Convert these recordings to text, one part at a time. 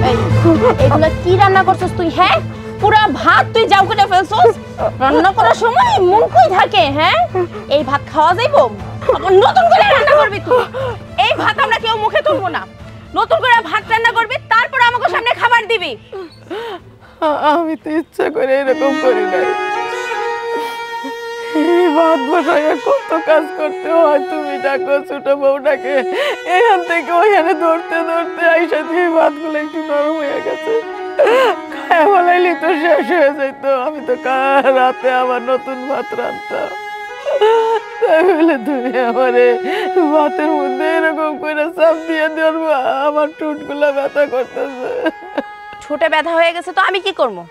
এই এগুলা কি রান্না করছস তুই? হ্যাঁ, পুরা ভাত তুই যাও করে ফেলছস। রান্না করার সময় মন কই থাকে? হ্যাঁ, এই ভাত খাওয়া যাইবো? আবার নতুন করে রান্না করবি তুই? এই ভাত আমরা কেউ মুখে তুলবো না। নতুন করে ভাত রান্না করবি, তারপর আমাকে সামনে খাবার দিবি। আমি তো ইচ্ছা করে এরকম করি নাই। এই ভাত বসাইয়া কত কাজ করতে হয়, তুমি ডাকো ছোট বউটাকে, এখান থেকে ওখানে ধরতে ধরতে আইসা দিয়ে ভাতগুলো একটু নরম হয়ে গেছে, খায়া বলাইলি তো শেষ হয়ে যেত। আমি তো রাতে আবার নতুন ভাত রান্তাম। তাহলে তুমি আমারে ভাতের মধ্যে এরকম করে চাপ দিয়ে ধরবো, আমার ঠোঁটগুলা ব্যথা করতেছে। ছোটে ব্যথা হয়ে গেছে তো আমি কি করবো?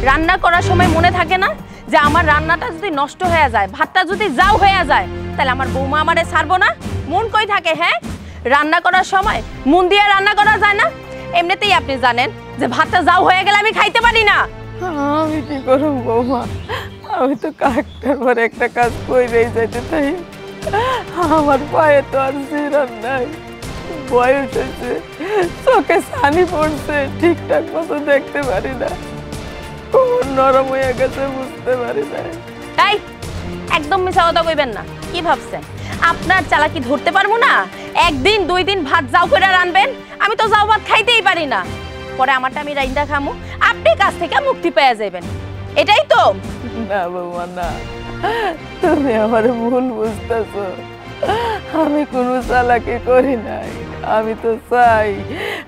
রান্না করার সময় মনে থাকে না যে আমার রান্নাটা যদি নষ্ট হয়ে যায়, ভাতটা যদি যাও হয়ে যায়, তাহলে আমার বৌমা আমারে ছাড়বো না? মন কই থাকে? হ্যাঁ, রান্না করার সময় মন দিয়ে রান্না করা যায় না? এমনিতেই আপনি জানেন যে ভাতটা যাও হয়ে গেলে আমি খাইতে পারি না। আমি কি করব বৌমা, আমি তো একটার পর একটা কাজ কইরেই যাইতে তাই। আমার পায়ে তো আর জিরান নাই, বয়স হয়েছে, চোখে ছানি পড়ছে, ঠিকঠাক মতো দেখতে পারি না, কোমর নরম হয়ে গেছে বুঝতে পারি না। এই একদম মিছা কথা কইবেন না। কি ভাবছেন আপনার চালাকি ধরতে পারবো না? একদিন দুই দিন ভাত যাও করে রানবেন, আমি তো যাও ভাত খাইতেই পারি না। পরে আমারটা আমি রাইন্দা খামু, আপনি কাছ থেকে মুক্তি পেয়ে যাবেন, এটাই তো। না বৌমা না, তুমি আমার ভুল বুঝতেছো। আমি কোনো চালাকি করি নাই। আমি তো চাই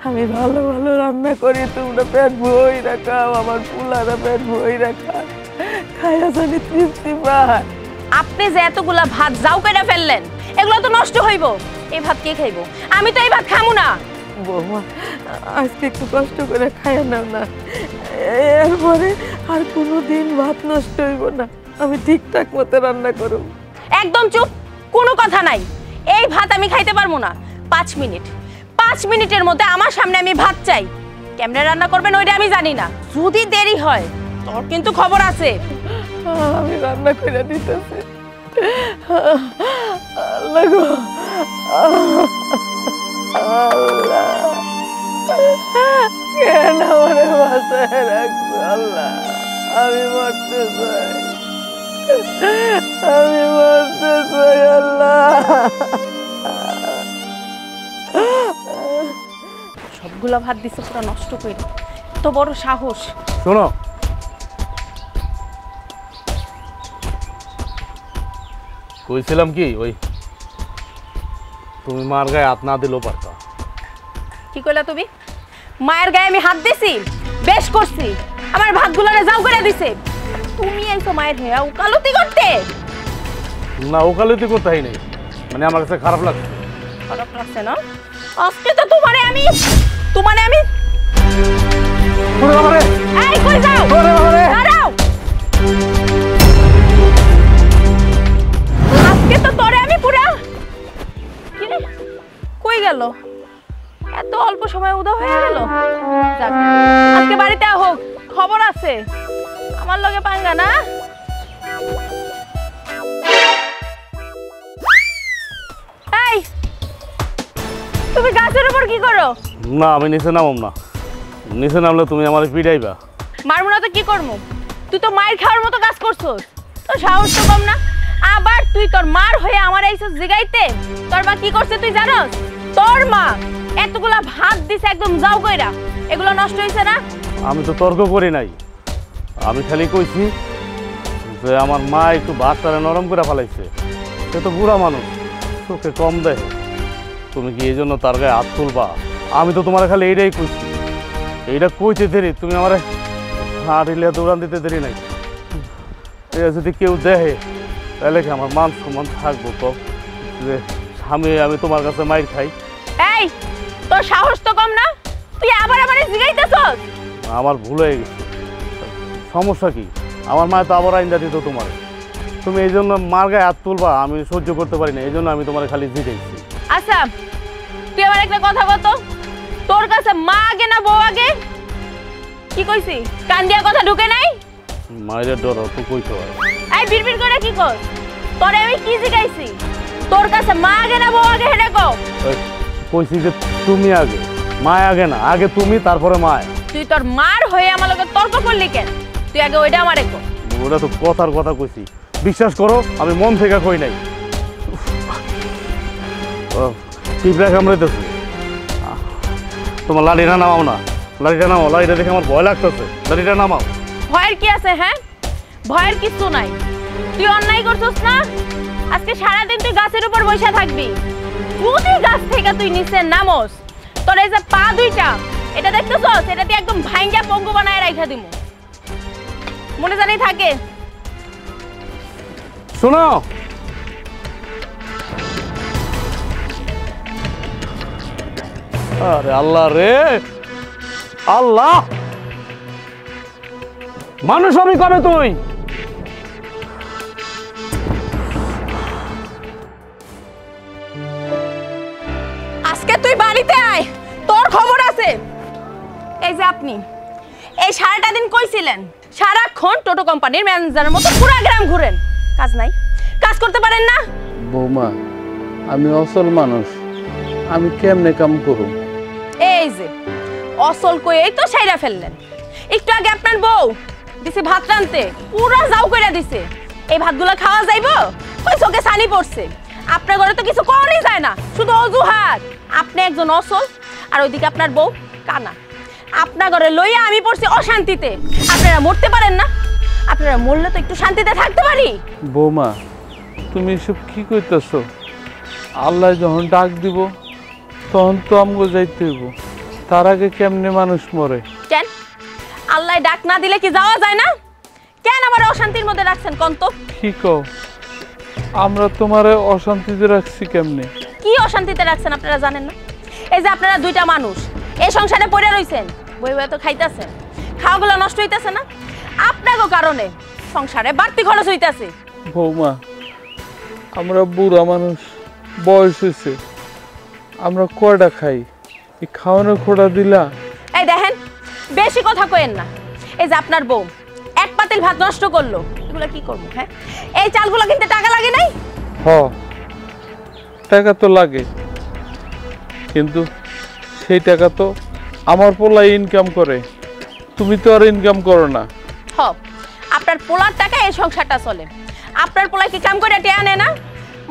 আমি ভালো ভালো রান্না করি, তোমরা পেট ভই রাখাও, আমার পোলারা পেট ভই রাখা, খায়া জানি তৃপ্তি পায়। আপনি যে এতগুলা ভাত যাও করে ফেললেন, এগুলো তো নষ্ট হইব। এই ভাত কে খাইব? আমি তো এই ভাত খামু না। বৌমা আজকে একটু কষ্ট করে খায় নাও না, এরপরে আর কোনো দিন ভাত নষ্ট হইব না। আমি ঠিকঠাক মতো রান্না করব। একদম চুপ, কোনো কথা নাই। এই ভাত আমি খাইতে পারবো না। 5 মিনিটের মধ্যে আমার সামনে আমি ভাত চাই। কেমনে রান্না করবেন ওইটা আমি জানি না। যদি দেরি হয় তোর কিন্তু খবর আছে। আমি রান্না করে দিতেছি। আল্লাহ গো, আল্লাহ কেন আমারে বাঁচায় রাখছো আল্লাহ? আমি মরতে চাই, আমি মরতে চাই আল্লাহ। সবগুলা ভাত দিছে পুরো নষ্ট করে, তো বড় সাহস। শোনো, কইছিলাম কি, ওই তুমি মার গায়ে হাত না দিলেও পারতা। কি কইলা তুমি? মায়ের গায়ে আমি হাত দিছি? বেশ করছি, আমার ভাতগুলোরে যাও করে দিছে। তুমি আইছো মায়ের হেয়া উকালতি করতে? না, ওকালতি করতে হয় নাই, মানে আমার কাছে খারাপ লাগছে। খারাপ লাগছে না? আজকে তো তোমারে আমি এই কই যাও? দাঁড়াও, আজকে তো তোরে আমি পুরা কি রে, কই গেল? এত অল্প সময় উদা হয়ে গেল। যাক, আজকে বাড়িতে হোক, খবর আছে। আমার লগে পাঙ্গা না। এই তুমি গাছের উপর কি করো? না, আমি নিচে নামব না। নিচে নামলে তুমি আমার পিটাইবা। মারবো না তো কি করবো? তুই তো মায়ের খাওয়ার মতো কাজ করছস, তো সাহস তো কম না। আবার তুই তোর মার হয়ে আমার এইসব জিগাইতে। তোর মা কি করছে তুই জানোস? তোর মা এতগুলা ভাত দিছে একদম যাও কইরা, এগুলো নষ্ট হইছে না? আমি তো তর্ক করি নাই, আমি খালি কইছি যে আমার মা একটু ভাতটারে নরম করে ফেলাইছে। সে তো বুড়া মানুষ, চোখে কম দেয়। তুমি কি এই জন্য তার গায়ে হাত তুলবা? আমি তো তোমার খালি এইটাই কইছি। এইটা কইতে দেরি, তুমি আমার হাত হিলিয়া দৌড়ান দিতে দেরি নাই। এটা যদি কেউ দেখে তাহলে কি আমার মান সম্মান থাকবো? তো যে আমি তোমার কাছে মাইর খাই। এই তোর সাহস তো কম না, তুই আবার আমারে জিগাইতেছস? আমার ভুল হয়ে গেছে। সমস্যা কি? আমার মা তো আবার আইন দিত তোমার। তুমি এই জন্য মার গায়ে হাত তুলবা আমি সহ্য করতে পারি না, এই জন্য আমি তোমার খালি জিতেছি। আচ্ছা তুই আমার একটা কথা কত, তোর কাছে মা আগে না বউ আগে? কি কইছি? কান দিয়া কথা ঢুকে নাই? মায়ের ডর তো কইতে হয়। এই বিড়বিড় করে কি কর? তোরে আমি কি জিগাইছি? তোর কাছে মা আগে না বউ আগে হেডে কও। কইছি যে তুমি আগে। মায় আগে না, আগে তুমি তারপরে মায়। তুই তোর মার হয়ে আমার লগে তর্ক করলি কেন? তুই আগে ওইটা আমারে কর। ওটা তো কথার কথা কইছি, বিশ্বাস করো আমি মন থেকে কই নাই। পিঁপড়া কামড়াইতেছে। তোমার লাঠিটা নামাও না, লাঠিটা নামাও, লাঠিটা দেখে আমার ভয় লাগতেছে, লাঠিটা নামাও। ভয়ের কি আছে? হ্যাঁ, ভয়ের কিছু নাই। তুই অন্যায় করছিস না? আজকে সারাদিন তুই গাছের উপর বসে থাকবি। যদি গাছ থেকে তুই নিচে নামোস, তোর এই যে পা দুইটা এটা দেখতেছস, এটা দিয়ে একদম ভাঙ্গা পঙ্গু বানায় রাখা দিমু। মনে জানি থাকে। শোনো, আরে আল্লাহ রে আল্লাহ, মানুষ আমি কবে তুই? আজকে তুই বাড়িতে আয়, তোর খবর আছে। এই যে আপনি এই সারাটা দিন কইছিলেন সারাক্ষণ টোটো কোম্পানির ম্যানেজারের মতো পুরো গ্রাম ঘুরেন, কাজ নাই, কাজ করতে পারেন না। বৌমা, আমি অসল মানুষ, আমি কেমনে কাম করব? এই যে অসল কই এই তো সাইরা ফেললেন। একটু আগে আপনার বউ দিছে ভাত রানতে, পুরো যাও কইরা দিছে। এই ভাতগুলো খাওয়া যাইবো? ওই চোখে ছানি পড়ছে। আপনার ঘরে তো কিছু করাই যায় না, শুধু অজুহাত। আপনি একজন অসল, আর ওইদিকে আপনার বউ কানা। আপনার ঘরে লইয়া আমি পড়ছি অশান্তিতে। আপনারা মরতে পারেন না? আপনারা মরলে তো একটু শান্তিতে থাকতে পারি। বৌমা, তুমি এসব কি কইতেছ? আল্লাহ যখন ডাক দিব তখন তো আমগো যাইতে হইব, তার আগে কেমনে মানুষ মরে? কেন আল্লাহ ডাক না দিলে কি যাওয়া যায় না? কেন আবার অশান্তির মধ্যে রাখছেন কোন তো? কি কও? আমরা তোমারে অশান্তিতে রাখছি কেমনে? কি অশান্তিতে রাখছেন আপনারা জানেন না? এই যে আপনারা দুইটা মানুষ এই সংসারে পড়ে রইছেন, বই বই তো খাইতেছেন, খাওয়াগুলো নষ্ট হইতেছে না? আপনারও কারণে সংসারে বাড়তি খরচ হইতেছে। বৌমা, আমরা বুড়া মানুষ, বয়স হয়েছে, আমরা কয়টা খাই? এই খাওয়ানোর খোড়া দিলা? এই দেখেন, বেশি কথা কইেন না। এই যে আপনার বউ এক পাতিল ভাত নষ্ট করলো, এগুলো কি করবো? হ্যাঁ, এই চালগুলো কিনতে টাকা লাগে নাই? হ, টাকা তো লাগে, কিন্তু সেই টাকা তো আমার পোলাই ইনকাম করে, তুমি তো আর ইনকাম করো না। হ, আপনার পোলার টাকা এই সংসারটা চলে। আপনার পোলা কি কাম করে টেয়া নেয় না?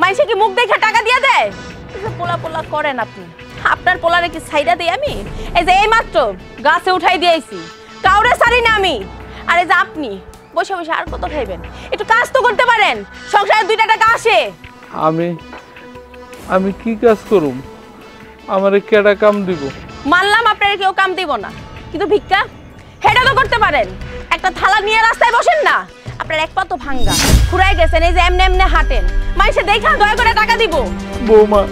মাইসে কি মুখ দেখে টাকা দিয়ে দেয়? এই যে পোলা পোলা করেন আপনি, আপনার পোলারে কি ছাইড়া দেই আমি? এই যে এই মাত্র গাছে উঠাই দিয়েছি, কাউরে ছাড়ি না আমি। আর এই যে আপনি বসে বসে আর কত খাইবেন? একটু কাজ তো করতে পারেন, সংসারে দুইটা টাকা আসে। আমি কি কাজ করুম? আমারে কেডা কাম দিব? মানলাম আপনার কেউ কাম দিব না, কিন্তু ভিক্ষা হেটা তো করতে পারেন। একটা থালা নিয়ে রাস্তায় বসেন না, আপনার এক পা তো ভাঙ্গা, ফুরাই গেছেন, এই যে এমনি এমনি হাঁটেন, মাইসে দেখা দয়া করে টাকা দিব। বৌমা,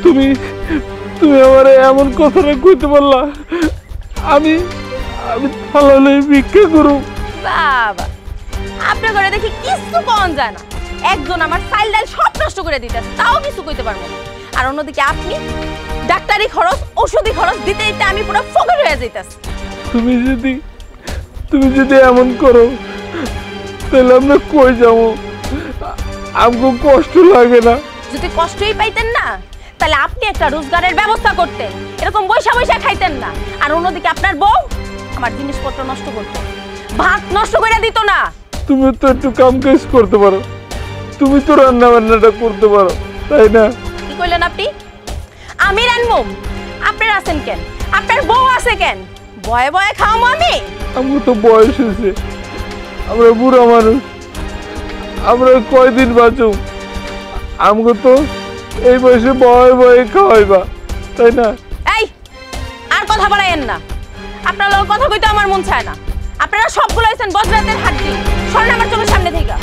তুমি আমারে এমন কথাটা কইতে পারলা? আমি থালা লই ভিক্ষা করুম? বাবা, আপনার ঘরে দেখি কিছু কম যায় না। একজন আমার চাইল ডাল সব নষ্ট করে দিতেছে, তাও কিছু কইতে পারবো না। আর অন্যদিকে আপনি ডাক্তারি খরচ, ওষুধি খরচ দিতে দিতে আমি পুরো ফকির হয়ে যাইতাছি। তুমি যদি এমন করো তাহলে আমরা কই যাবো? আমাকে কষ্ট লাগে না? যদি কষ্টই পাইতেন না, তাহলে আপনি একটা রোজগারের ব্যবস্থা করতেন, এরকম বৈশা বৈশা খাইতেন না। আর অন্যদিকে আপনার বউ আমার জিনিসপত্র নষ্ট করতো, ভাত নষ্ট করে দিত না। তুমি তো একটু কাম কাজ করতে পারো, তুমি তো রান্না বান্নাটা করতে পারো, তাই না? কি কইলেন আপনি? আমি রান্নু? আপনার আছেন কেন? আপনার বউ আছে কেন? বয়ে বয়ে খাওয়াবো আমি? আমার তো বয়স হয়েছে, আমরা বুড়া মানুষ, আমরা কয়দিন বাঁচুম? আমাকে তো এই বয়সে বয়ে বয়ে খাওয়াইবা, তাই না? এই, আর কথা বলাইয়েন না। আপনার লোক কথা কইতে আমার মন চায় না। আপনারা সবগুলো হয়েছেন বজরাতের হাড্ডি। সরেন আমার চোখের সামনে থেকে।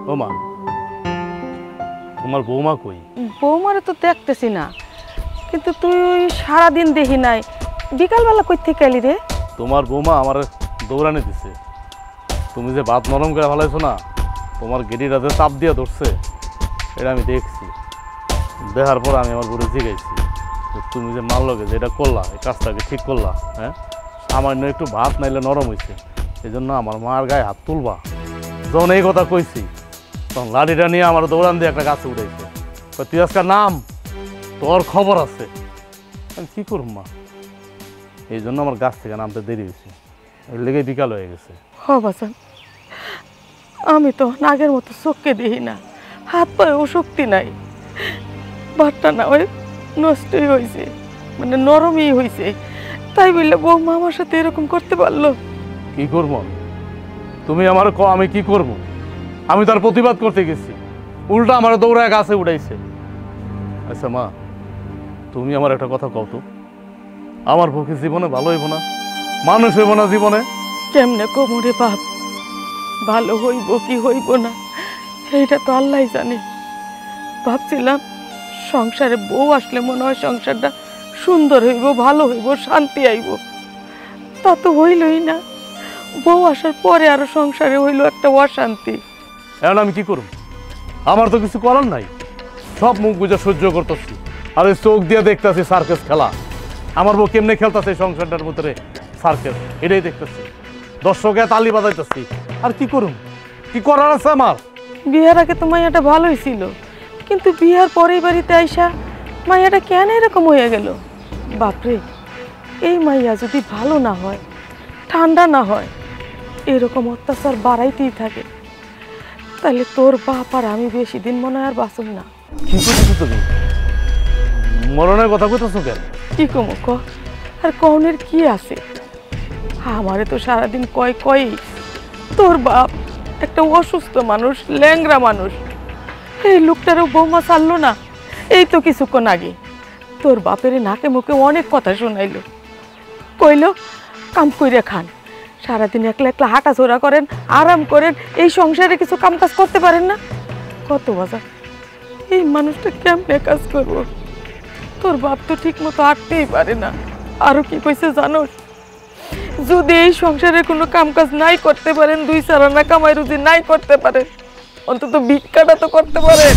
ও মা, তোমার বৌমা কই? বৌমারে তো দেখতেছি না, কিন্তু তুই সারাদিন দেখি নাই, বিকালবেলা কই থেকে এলি রে? তোমার বৌমা আমার দৌড়ানি দিছে। তুমি যে ভাত নরম করে ফেলাইছো না, তোমার গেটিটাতে চাপ দিয়ে ধরছে, এটা আমি দেখছি। দেখার পর আমি আমার বউরে জিগাইছি, তুমি যে মারলকে যেটা করলা, এই কাজটাকে ঠিক করলা, হ্যাঁ সামান্য একটু ভাত নাইলে নরম হয়েছে, এই জন্য আমার মার গায়ে হাত তুলবা। যখন এই কথা কইছি তখন লাঠিটা নিয়ে আমার দৌড়ান দিয়ে একটা গাছে উঠেছে। তুই আজকাল নাম, তোর খবর আছে। আমি কী করব মা, এই জন্য আমার গাছ থেকে নামতে দেরি হয়েছে, এর লেগে বিকাল হয়ে গেছে। হ বাজান, আমি তো আগের মতো চোখকে দেখি না, হাত পায়েও শক্তি নাই। ভাতটা না ওই নষ্টই হয়েছে, মানে নরমই হয়েছে, তাই বললে বৌমা আমার সাথে এরকম করতে পারলো। কি করবো তুমি আমার আমি কি করব? আমি তার প্রতিবাদ করতে গেছি, উল্টা আমার দৌড়ায় গাছে উঠাইছে। আচ্ছা মা, তুমি আমার একটা কথা কও তো, আমার পক্ষে জীবনে ভালো হইব না, মানুষ হইব না জীবনে? কেমনে কোমরে বাপ, ভালো হইব কি হইব না এইটা তো আল্লাহ জানে। ভাবছিলাম সংসারে বউ আসলে মনে হয় সংসারটা সুন্দর হইব, ভালো হইব, শান্তি আইব। তা তো হইলই না, বউ আসার পরে আরো সংসারে হইল একটা অশান্তি। এখন আমি কি করব? আমার তো কিছু করার নাই, সব মুখ বুঝে সহ্য করতেছি, আর ওই চোখ দিয়ে দেখতেছি সার্কাস খেলা। আমার বউ কেমনে খেলতেছে সংসারটার ভিতরে সার্কাস, এটাই দেখতেছি, দর্শকে তালি বাজাইতেছি। আর কি করুন, কি করার আছে আমার? বিয়ার আগে তো মাইয়াটা ভালোই ছিল, কিন্তু বিয়ার পরেই বাড়িতে আইসা মাইয়াটা কেন এরকম হয়ে গেল? বাপরে, এই মাইয়া যদি ভালো না হয়, ঠান্ডা না হয়, এরকম অত্যাচার বাড়াইতেই থাকে, তাহলে তোর বাপ আর আমি বেশি দিন মনে হয় আর বাঁচব না। কি করতেছো তুমি? মরণের কথা কইতেছো কেন? কি কমো ক, আর কনের কি আছে? আমারে তো সারাদিন কয় তোর বাপ একটা অসুস্থ মানুষ, ল্যাংরা মানুষ, এই লোকটারও বৌমা ছাড়লো না। এই তো কিছুক্ষণ আগে তোর বাপের নাকে মুখে অনেক কথা শোনাইলো, কইলো কাম কইরে খান, সারাদিন একলা একলা হাঁটাচোরা করেন, আরাম করেন, এই সংসারে কিছু কাম কাজ করতে পারেন না। কত বাজার, এই মানুষটা কেমনে কাজ করবো? তোর বাপ তো ঠিক মতো হাঁটতেই পারে না। আরো কি কইছে জানোস? যদি এই সংসারে কোনো কাম কাজ নাই করতে পারেন, দুই চারানা কামাই রুজি নাই করতে পারেন, অন্তত ভিক্ষাটা তো করতে পারেন।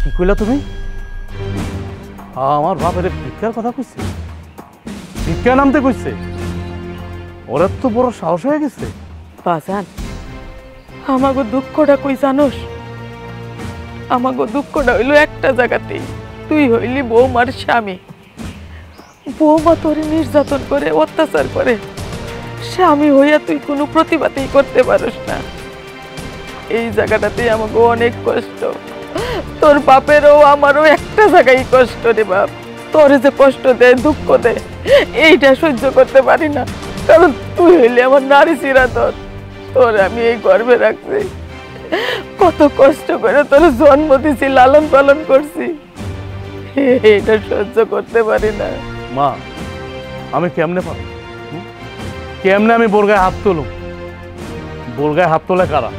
কি কইলা তুমি? আমার বাপের ভিক্ষার কথা কইছে? ভিক্ষা নামতে কইছে? ওরা তো বড় সাহস হয়ে গেছে। বাজান, আমাগো দুঃখটা কই জানোস? আমাগো দুঃখটা হইলো একটা জায়গাতেই, তুই হইলি বৌমার স্বামী। বৌমা তোরে নির্যাতন করে, অত্যাচার করে, স্বামী হইয়া তুই কোনো প্রতিবাদই করতে পারিস না। এই জায়গাটাতেই আমাকে অনেক কষ্ট। তোর বাপেরও আমারও একটা জায়গায় কষ্ট রে বাপ। তোরে যে কষ্ট দেয়, দুঃখ দেয়, এইটা সহ্য করতে পারি না, কারণ তুই হইলে আমার নারী চিরাতন। তোর আমি এই গর্ভে রাখছি, কত কষ্ট করে তোর জন্ম দিছি, লালন পালন করছি, এইটা সহ্য করতে পারি না। মা, আমি কেমনে পারো? কেমনে আমি বোরগায় হাত তুলুম? বোরগায় হাত তোলে কারা?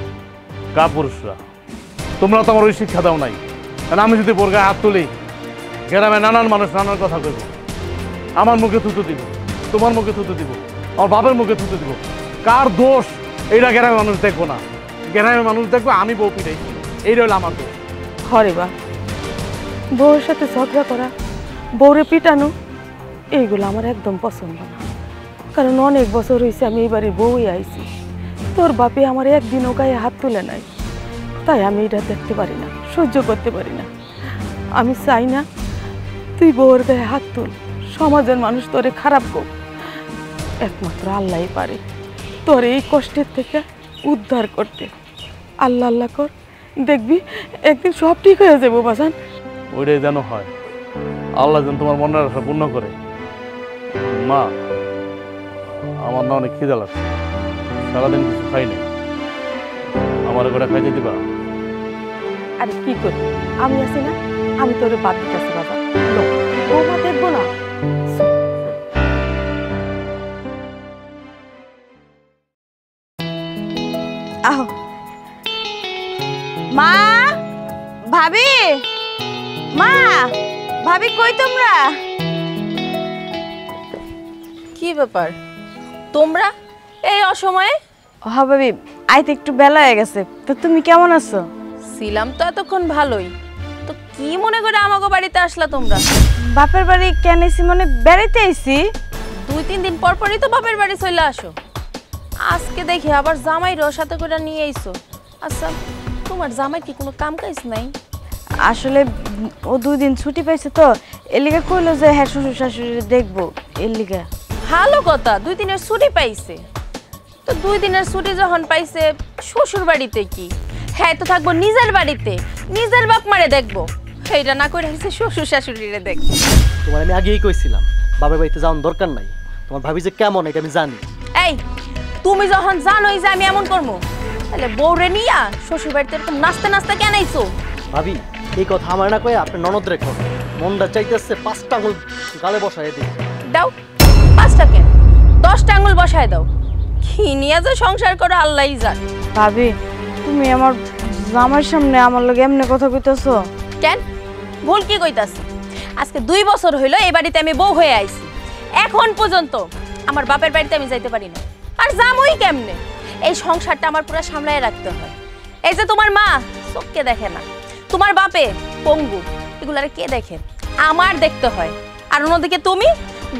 কা পুরুষরা। তোমরা তো আমার ওই শিক্ষা দাও নাই। কারণ আমি যদি বোরগায় হাত তুলি, গ্রামে নানান মানুষ নানান কথা কইব, আমার মুখে থুতু দিব, তোমার মুখে থুতু দিব, আমার বাপের মুখে থুতু দিব। কার দোষ এইটা গ্রামের মানুষ দেখবো না, গ্রামের মানুষ দেখবো আমি বউ পিটাইছি, এইটা হলো আমার দোষ। হরে বা, বউয়ের সাথে ঝগড়া করা, বউরে পিটানো, এইগুলো আমার একদম পছন্দ না। কারণ অনেক বছর হয়েছে আমি এই বাড়ির বউই আইছি, তোর বাপে আমার একদিনও গায়ে হাত তুলে নাই, তাই আমি এটা দেখতে পারি না, সহ্য করতে পারি না। আমি চাই না তুই বউয়ের গায়ে হাত তুল, সমাজের মানুষ তোরে খারাপ কর। একমাত্র আল্লাহই পারে তোর এই কষ্টের থেকে উদ্ধার করতে। আল্লাহ আল্লাহ কর, দেখবি একদিন সব ঠিক হয়ে যাবো বাজান। ওইটাই যেন হয়, আল্লাহ যেন তোমার মনের আশা পূর্ণ করে। মা, আমার না অনেক খিদা লাগছে, সারাদিন কিছু খাই নাই, আমার করে খাইতে দিবা? আরে কি করি, আমি আছি না, আমি তোরে বাদ দিতেছি বাবা। বৌমা দেখবো না? আহ, মা, ভাবি, মা, ভাবি কই তোমরা? কি ব্যাপার তোমরা এই অসময়ে? হ্যাঁ ভাবি, আইতে একটু বেলা হয়ে গেছে, তো তুমি কেমন আছো? ছিলাম তো এতক্ষণ ভালোই, তো কি মনে করে আমাকে বাড়িতে আসলা তোমরা? বাপের বাড়ি কেন এসি মানে বেড়াইতে আইছি। 2-3 দিন পর পরই তো বাপের বাড়ি চলে আসো, আজকে দেখি আবার জামাইরও সাথে করে নিয়ে আইছো। আচ্ছা, তোমার জামাই কি কোনো কাম কাজ নাই? আসলে ও 2 দিন ছুটি পাইছে তো, এর লিগে কইলো যে হ্যাঁ শ্বশুর শাশুড়ি দেখবো, এর লিগে। ভালো কথা, 2 দিনের ছুটি পাইছে, তো 2 দিনের ছুটি যখন পাইছে শ্বশুর বাড়িতে কি, হ্যাঁ তো থাকবো নিজের বাড়িতে, নিজের বাপ মারে দেখবো, সেইটা না করে হচ্ছে শ্বশুর শাশুড়িরে দেখবো। তোমার আমি আগেই কইছিলাম বাবার বাড়িতে যাওয়ার দরকার নাই, তোমার ভাবি যে কেমন এটা আমি জানি। এই, তুমি যখন জানোই যে আমি এমন করবো, তাহলে বউরে নিয়া শ্বশুর বাড়িতে এরকম নাচতে নাচতে কেন আইছো? ভাবি এই কথা আমার না কয়ে আপনি ননদ রেখো, মনটা চাইতেছে 5টা আঙুল গালে বসায় দিই। দাও 5টা কেন, 10টা আঙুল বসায় দাও, কি নিয়ে যে সংসার করো আল্লাহই জানে। ভাবি তুমি আমার জামাইয়ের সামনে আমার লগে এমনি কথা কইতাছো কেন, ভুল কি কইতাছি? আজকে 2 বছর হইলো এই বাড়িতে আমি বউ হয়ে আইছি, এখন পর্যন্ত আমার বাপের বাড়িতে আমি যাইতে পারি না, আর যামই কেমনে? এই সংসারটা আমার পুরো সামলায় রাখতে হয়। এই যে তোমার মা চোখকে দেখে না, তোমার বাপে পঙ্গু, এগুলারে কে দেখে? আমার দেখতে হয়। আর অন্যদিকে তুমি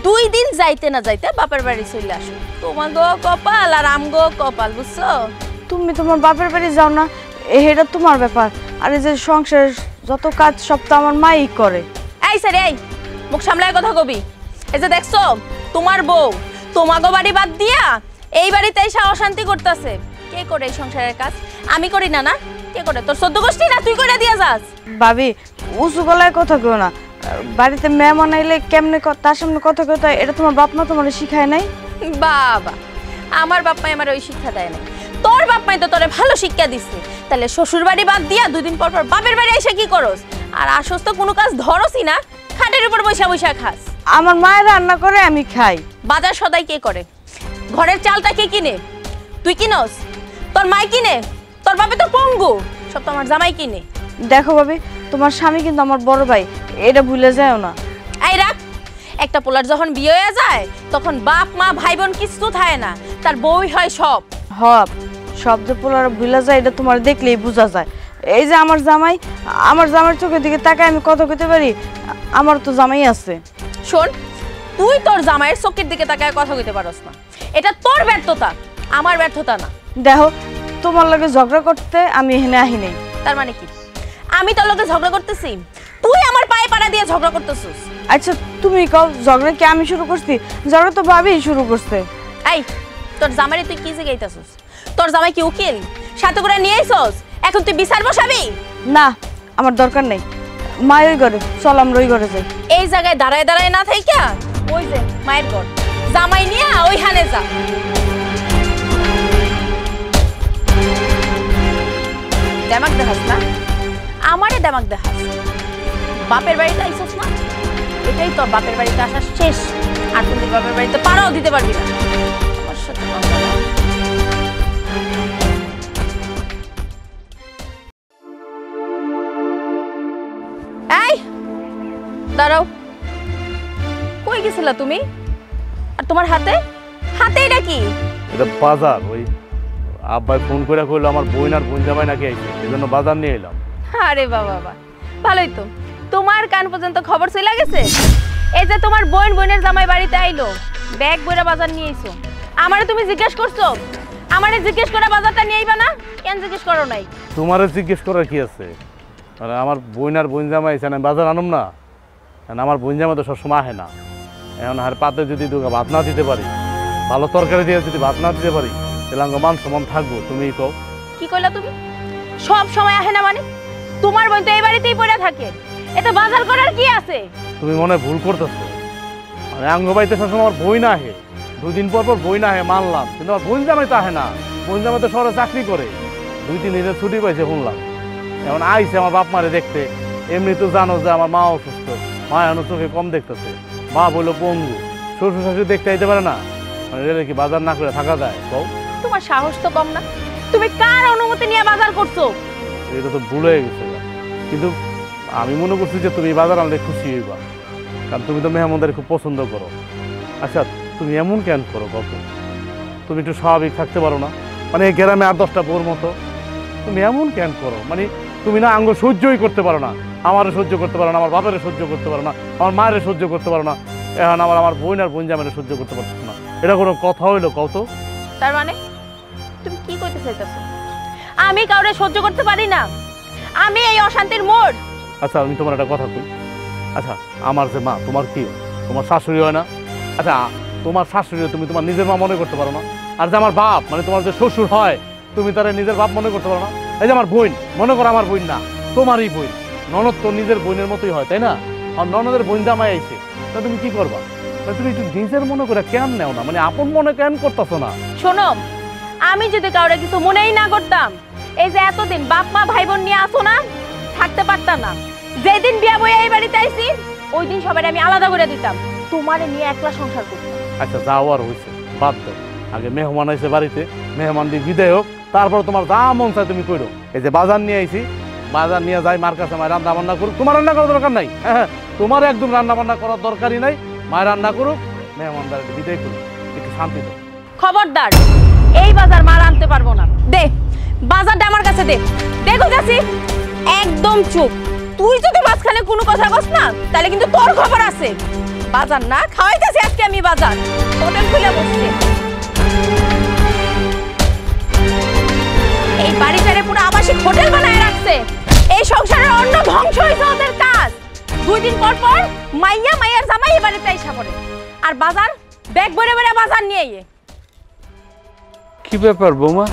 2 দিন যাইতে না যাইতে বাপের বাড়ি চলে আসো, তোমার গো কপাল আর আমগো কপাল, বুঝছো? তুমি তোমার বাপের বাড়ি যাও না, এটা তোমার ব্যাপার, আর এই যে সংসারের যত কাজ সব তো আমার মাই করে। এই স্যার, এই মুখ সামলায় কথা কবি। এই যে দেখছো তোমার বউ তোমাগো বাড়ি বাদ দিয়া এই বাড়িতে এসে অশান্তি করতেছে, কে করে এই সংসারের কাজ? আমি করি না? না কে করে? তোর 14 গোষ্ঠী না, তুই করে দিয়া যাস? ভাবি উঁচু গলায় কথা কেউ না, বাড়িতে মেহমান আইলে কেমনে তার সামনে কথা কইতে হয়, এটা তোমার বাপ মা তোমার শিখায় নাই? বাবা, আমার বাপ মাই আমার ওই শিক্ষা দেয় না, তোর বাপ মাই তো তোরে ভালো শিক্ষা দিচ্ছে। তাহলে শ্বশুর বাড়ি বাদ দিয়া 2 দিন পর পর বাপের বাড়ি এসে কি করস? আর আসস তো কোনো কাজ ধরসই না, খাটের উপর বসে বসে খাস। আমার মায়ের রান্না করে আমি খাই। বাজার সদাই কে করে? ঘরের চালটা কে কিনে? তুই কিনস? তোর মাই কিনে? তোর বাপে তো পঙ্গু, সব তো আমার জামাই কিনে। দেখো ভাবি, তোমার স্বামী কিন্তু আমার বড় ভাই, এটা ভুলে যাও না। এই রাখ, একটা পোলার যখন বিয়ে হয়ে যায় তখন বাপ মা ভাই বোন কিছু থাকে না, তার বউই হয় সব। হব শব্দ পোলার ভুলে যায়, এটা তোমার দেখলেই বোঝা যায়। এই যে আমার জামাই, আমার জামাইয়ের চোখের দিকে তাকায় আমি কথা কইতে পারি? আমার তো জামাই আছে। শোন, তুই তোর জামাইয়ের চোখের দিকে তাকায় কথা কইতে পারস না, এটা তোর ব্যর্থতা, আমার ব্যর্থতা না। দেখো তোমার লগে ঝগড়া করতে আমি এখানে আহি নাই। তার মানে কি আমি তোর লগে ঝগড়া করতেছি? তুই আমার পায়ে পাড়া দিয়ে ঝগড়া করতেছিস। আচ্ছা তুমি কও, ঝগড়া কি আমি শুরু করছি? ঝগড়া তো ভাবি শুরু করছে। এই, তোর জামাইরে তুই কি জিগাইতাছিস? তোর জামাই কি উকিল? সাথে করে নিয়ে আইছস, এখন তুই বিচার বসাবি? না, আমার দরকার নেই। মা ওই ঘরে, চল আমরা ওই ঘরে যাই। এই জায়গায় দাঁড়ায় দাঁড়ায় না থাইকা ওই যে মায়ের ঘর, জামাই নিয়ে ওইখানে যা। দেমাক দেখাস না, আমারে দেমাক দেখাস। বাপের বাড়িতে আইসস না, এটাই তোর বাপের বাড়িতে আসা শেষ, আর তুমি বাপের বাড়িতে পাড়াও দিতে পারবি না। আমার সাথে কথা বল। এই দাঁড়াও, কই গেছিলা তুমি? আর তোমার হাতে হাতে এটা কি? এটা বাজার, ওই আব্বাই ফোন করে কইলো আমার বোন আর বোন জামাই নাকি আইছে, এজন্য বাজার নিয়ে এলাম। আরে বাবা বাবা, ভালোই তো, তোমার কান পর্যন্ত খবর চলে গেছে। এই যে তোমার বোন বোনের জামাই বাড়িতে আইলো, ব্যাগ বইরা বাজার নিয়ে আইছো, আমারে তুমি জিজ্ঞেস করছো? আমারে জিজ্ঞেস করে বাজারটা নিয়ে আইবা না? কেন জিজ্ঞেস করো নাই? তোমারে জিজ্ঞেস করার কি আছে? আরে আমার বোন আর বোন জামাই আইছে, আমি বাজার আনুম না? কারণ আমার বোন জামাই তো সবসময় আহে না। এখন আর পাতে যদি দুগা ভাত না দিতে পারি, ভালো তরকারি দিয়ে যদি ভাত না দিতে পারি, তাহলে আমার মান সম্মান থাকবো? তুমিই কও। কি কইলা তুমি? সব সময় আহে না মানে? তোমার বোন তো এই বাড়িতেই পড়ে থাকে, এতে বাজার করার কি আছে? তুমি মনে হয় ভুল করতেছো। মানে আঙ্গ বাড়িতে সবসময় আমার বই না আহে, 2 দিন পর পর বই না আহে মানলাম, কিন্তু আমার বোন জামাই তো আহে না। বোন জামাই তো শহরে চাকরি করে, 2-3 দিনের ছুটি পাইছে শুনলাম। এখন আইছে আমার বাপ মারে দেখতে। এমনি তো জানো যে আমার মা অসুস্থ, মা এখন চোখে কম দেখতেছে, মা বললো পঙ্গু, শ্বশুর শাশুড়ি দেখতে আইতে পারে না, মানে রেলে কি বাজার না করে থাকা যায়? কও। তোমার সাহস তো কম না, তুমি কার অনুমতি নিয়ে বাজার করছো? এটা তো ভুল হয়ে গেছে, কিন্তু আমি মনে করছি যে তুমি বাজার আনলে খুশি হইবা, কারণ তুমি তো মেহমানদের খুব পছন্দ করো। আচ্ছা তুমি এমন কেন করো কত? তুমি একটু স্বাভাবিক থাকতে পারো না? মানে এই গ্রামে আর 10টা বউর মতো। তুমি এমন কেন করো? মানে তুমি না আঙ্গ সহ্যই করতে পারো না, আমারও সহ্য করতে পারো না, আমার বাপেরও সহ্য করতে পারো না, আমার মায়েরও সহ্য করতে পারো না, এখন আমার বোন আর বোন জামাইরও সহ্য করতে পারছো না। এটা কোনো কথা হইলো কত? তার মানে তুমি কি কইতে চাইতেছো? আমি কাউরে সহ্য করতে পারি না, আমি এই অশান্তির মোড়। আচ্ছা আমি তোমার একটা কথা কই। আচ্ছা আমার যে মা, তোমার কি তোমার শাশুড়ি হয় না? আচ্ছা তোমার শাশুড়ি তুমি তোমার নিজের মা মনে করতে পারো না? আর যে আমার বাপ মানে তোমার যে শ্বশুর হয়, তুমি তারা নিজের বাপ মনে করতে পারো না? এই যে আমার বোন, মনে করো আমার বোন না, তোমারই বোন। ননদ তো নিজের বোনের মতোই হয়, তাই না? আর ননদের বোন জামাই আইছে, তা তুমি কি করবা? তুমি একটু নিজের মনে করে কেন নেও না? মানে আপন মনে কেন করতেছো না? শোনো, আমি যদি কাউরে কিছু মনেই না করতাম, এই যে এতদিন বাপ মা ভাই বোন নিয়ে আসো না, থাকতে পারতাম না। যেদিন বিয়া বইয়া এই বাড়িতে আইছি, ওই দিন সবাই আমি আলাদা করে দিতাম, তোমারে নিয়ে একলা সংসার করতাম। আচ্ছা যাও আর হয়েছে, বাদ দাও। আগে মেহমান আইছে বাড়িতে, মেহমান দিয়ে বিদায় হোক, তারপর তোমার যা মন চায় তুমি কইরো। এই যে বাজার নিয়ে আইছি, বাজার নিয়ে যাই মার কাছে, মায়ের রান্না বান্না করুক। তোমার রান্না করার দরকার নাই, হ্যাঁ তোমার একদম রান্না বান্না করার দরকারই নাই। মায়ের রান্না করুক, মেহমান বাড়িতে বিদায় করুক, একটু শান্তি দাও। খবরদার, এই বাজার মার আনতে পারবো না। দে বাজারটা আমার কাছে দে। দেখো যাচ্ছি একদম চুপ। তুই যদি মাঝখানে কোনো কথা বস না, তাহলে কিন্তু তোর খবর আছে। বাজার না খাওয়াইতেছি আজকে আমি, বাজার হোটেল খুলে বসছে। এই বাড়িটারে পুরো আবাসিক হোটেল বানায় রাখছে। এই সংসারের অন্য ধ্বংস হয়েছে ওদের কাজ। 2 দিন পর পর মাইয়ার জামাই এই বাড়িতে আইসা পড়ে, আর বাজার ব্যাগ ভরে ভরে বাজার নিয়ে আইয়ে। কি ব্যাপার বৌমা,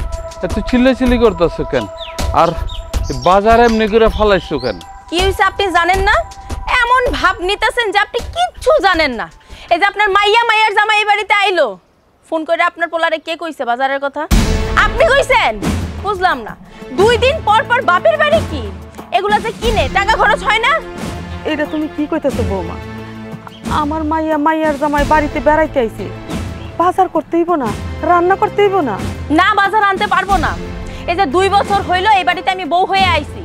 এত চিল্লাচিল্লি করতেছো কেন? আর বাজার এমনি করে ফালাইছো কেন? কি হয়েছে আপনি জানেন না? এমন ভাব নিতেছেন যে আপনি কিচ্ছু জানেন না। এই যে আপনার মাইয়ার জামাই এই বাড়িতে আইলো, ফোন করে আপনার পোলারে কে কইছে বাজারের কথা? আপনি কইছেন? বুঝলাম না। 2 দিন পর পর বাপের বাড়ি কি এগুলা যে কিনে টাকা খরচ হয় না? এটা তুমি কি কইতেছো বৌমা? আমার মাইয়ার জামাই বাড়িতে বেড়াইতে আইছে, বাজার করতে হইব না, রান্না করতে হইব না? না, বাজার আনতে পারবো না। এই যে 2 বছর হইলো এই বাড়িতে আমি বউ হয়ে আইছি।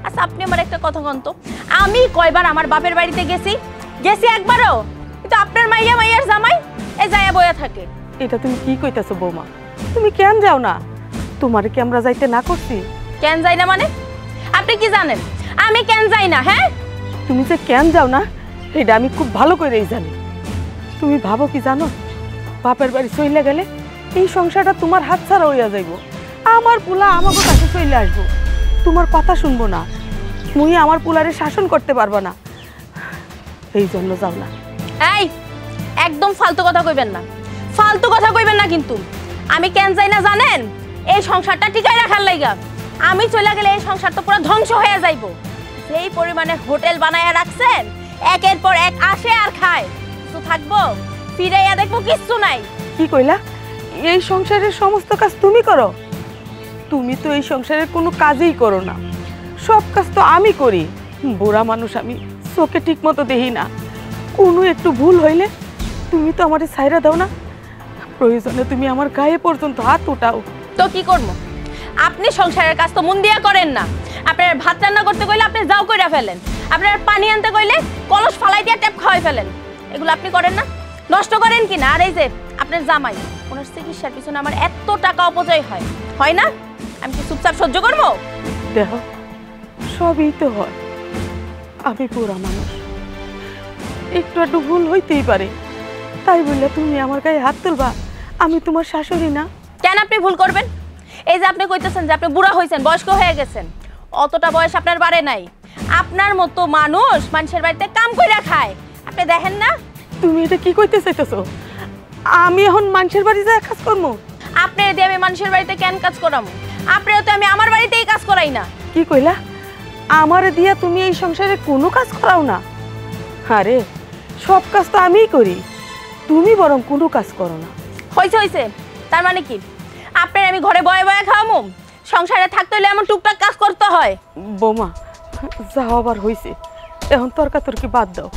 আচ্ছা আপনি আমার একটা কথা বলুন তো, আমি কয়বার আমার বাপের বাড়িতে গেছি একবারও? কিন্তু আপনার মাইয়ার জামাই এই জায়গা বয়া থাকে। এটা তুমি কি কইতেছো বৌমা? তুমি কেন যাও না? তোমার কি আমরা যাইতে না করছি? কেন যাই না মানে? আপনি কি জানেন আমি কেন যাই না? হ্যাঁ তুমি যে কেন যাও না এটা আমি খুব ভালো করেই জানি। তুমি ভাবো কি জানো, বাপের বাড়ি চইলে গেলে এই সংসারটা তোমার হাত ছাড়া হইয়া যাইব। আমার পোলা আমাকে কাছে চইলে আসবো, তোমার কথা শুনবো না, মুই আমার পোলারে শাসন করতে পারবো না। এই জন্য যাও না। এই একদম ফালতু কথা কইবেন না, ফালতু কথা কইবেন না। কিন্তু আমি কেন যাই না জানেন? এই সংসারটা টিকাই রাখার লাইগা। আমি চলে গেলে এই সংসার তো পুরো ধ্বংস হয়ে যাইব। যেই পরিমাণে হোটেল বানায়া রাখছেন, একের পর এক আসে আর খায়, তো থাকবো ফিরাইয়া দেখবো কিচ্ছু নাই। কি কইলা? এই সংসারের সমস্ত কাজ তুমি করো? তুমি তো এই সংসারের কোনো কাজই করো না, সব কাজ তো আমি করি। বুড়া মানুষ আমি, চোখে ঠিক মতো দেখি না। কোনো একটু ভুল হইলে তুমি তো আমারে ছাইরা দাও না, প্রয়োজনে তুমি আমার গায়ে পর্যন্ত হাত উঠাও। তো কি করবো? আপনি সংসারের কাজ তো মন দিয়া করেন না। আপনার ভাত রান্না করতে কইলে আপনি যাও কইরা ফেলেন, আপনার পানি আনতে কইলে কলস ফালাই দিয়ে ট্যাপ খাওয়াই ফেলেন। এগুলো আপনি করেন না, নষ্ট করেন কি না? আর এই যে আপনার জামাই, ওনার চিকিৎসার পিছনে আমার এত টাকা অপচয় হয় না? আমি কি চুপচাপ সহ্য করবো? দেখো সবই তো হয়, আমি বুড়া মানুষ, একটু একটু ভুল হইতেই পারে। তাই বললে তুমি আমার গায়ে হাত তুলবা? আমি তোমার শাশুড়ি না? কেন আপনি ভুল করবেন? এই যে আপনি কইতেছেন যে আপনি বুড়া হয়েছেন, বয়স্ক হয়ে গেছেন, অতটা বয়স আপনার বাড়ে নাই। আপনার মতো মানুষ মানুষের বাড়িতে কাম কইরা খায়, আপনি দেখেন না? তুমি এটা কি কইতে চাইতেছো? আমি এখন মানুষের বাড়ি যায় কাজ করবো? আপনার দিয়ে আমি মানুষের বাড়িতে কেন কাজ করাবো? আপনারও তো আমি আমার বাড়িতেই কাজ করাই না। কি কইলা? আমারে দিয়া তুমি এই সংসারে কোনো কাজ করাও না? আরে সব কাজ তো আমিই করি, তুমি বরং কোনো কাজ করো না। হয়েছে, তার মানে কি আপনার আমি ঘরে বয়ে বয়ে খাওয়াবো? সংসারে থাকতে হলে এমন টুকটাক কাজ করতে হয়। বোমা যাও, আবার হয়েছে, এখন তর্কাতর্কি বাদ দাও।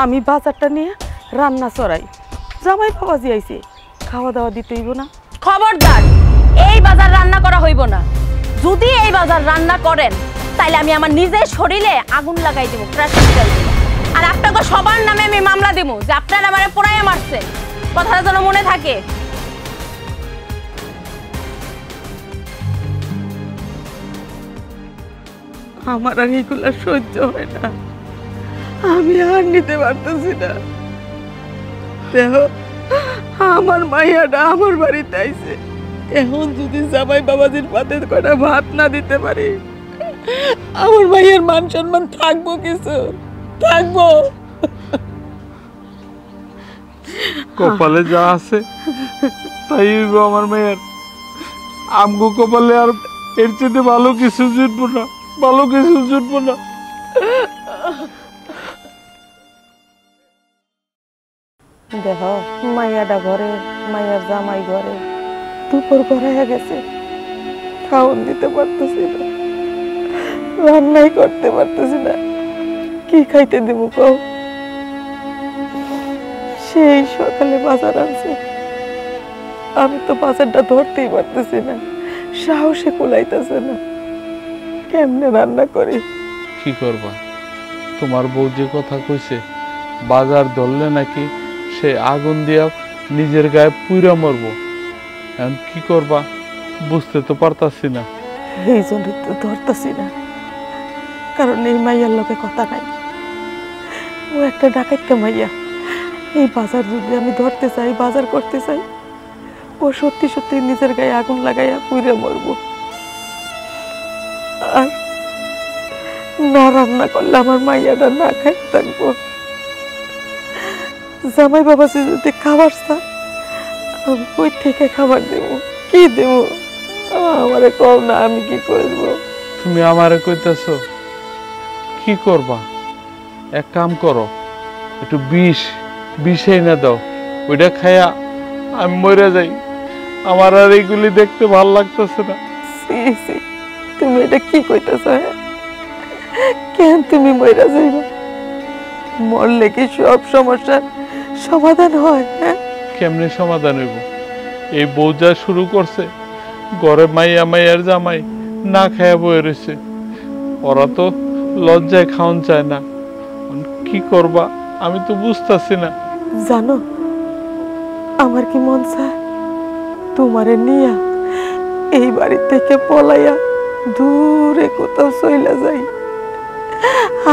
আমি বাজারটা নিয়ে রান্না চড়াই, জামাই বাবাজি আইছে, খাওয়া দাওয়া দিতে হইব না? খবরদার, এই বাজার রান্না করা হইব না। যদি এই বাজার রান্না করেন তাইলে আমি আমার নিজের শরীরে আগুন লাগাই দেবো, আর আপনাকে সবার নামে আমি মামলা দেবো যে আপনারা আমারে পোড়াইয়া মারছেন। কথাটা যেন মনে থাকে। আমার আর এগুলা সহ্য হয় না, আমি আর নিতে পারতেছি না। দেখো, আমার মাইয়াটা আমার বাড়িতে আইছে, এখন যদি জামাই বাবাজির পাতে কটা ভাত না দিতে পারি, আমার মাইয়ের মান সম্মান থাকবো কিছু? থাকবো? কপালে যা আছে তাই হইব আমার মেয়ের। আমগো কপালে আর এর চেয়ে ভালো কিছু জুটবো না, ভালো কিছু জুটবো না। দেখো, মাইয়াটা ঘরে, মাইয়ার জামাই ঘরে, দুপুর ঘরে গেছে, খাওয়ান দিতে পারতেছি না, রান্নাই করতে পারতেছি না, কি খাইতে দেবো কও? সেই সকালে বাজার আনছে, আমি তো বাজারটা ধরতেই পারতেছি না, সাহসে কুলাইতেছে না, কেমনে রান্না করি? কি করবা? তোমার বউ যে কথা কইছে, বাজার ধরলে নাকি সে আগুন দিয়া নিজের গায়ে পুইরা মরবো। এখন কি করবা বুঝতে তো পারতাছি না। এই জন্যই তো ধরতেছি না, কারণ এই মাইয়ার লোকে কথা নাই, ও একটা ডাকাইতে মাইয়া। এই বাজার যদি আমি ধরতে চাই, বাজার করতে চাই, ও সত্যি সত্যি নিজের গায়ে আগুন লাগাইয়া পুইরা মরবো। আর না রান্না করলে আমার মাইয়াটা না খাই থাকবো। জামাই বাবাজি যদি খাবার চায়, আমি কই থেকে খাবার দেবো, কি দেবো? আমারে কও না, আমি কি করবো? তুমি আমারে কইতেছ কি করবা? এক কাম করো, একটু বিষ এনে দাও, ওইটা খাইয়া আমি মরে যাই। আমার আর এইগুলি দেখতে ভাল লাগতেছে না। তুমি এটা কি কইতেছ? কেন তুমি মইরা যাইবা? মরলে কি সব সমস্যার সমাধান হয়? হ্যাঁ, কেমনে সমাধান হইব? এই বউ যা শুরু করছে, ঘরে মাইয়া মাইয়ার জামাই না খাইয়া বয়ে রয়েছে, ওরা তো লজ্জায় খাওন চায় না। কি করবা আমি তো বুঝতেছি না। জানো, আমার কি মন চায় তোমারে নিয়া এই বাড়ি থেকে পলাইয়া দূরে কোথাও চইলা যাই।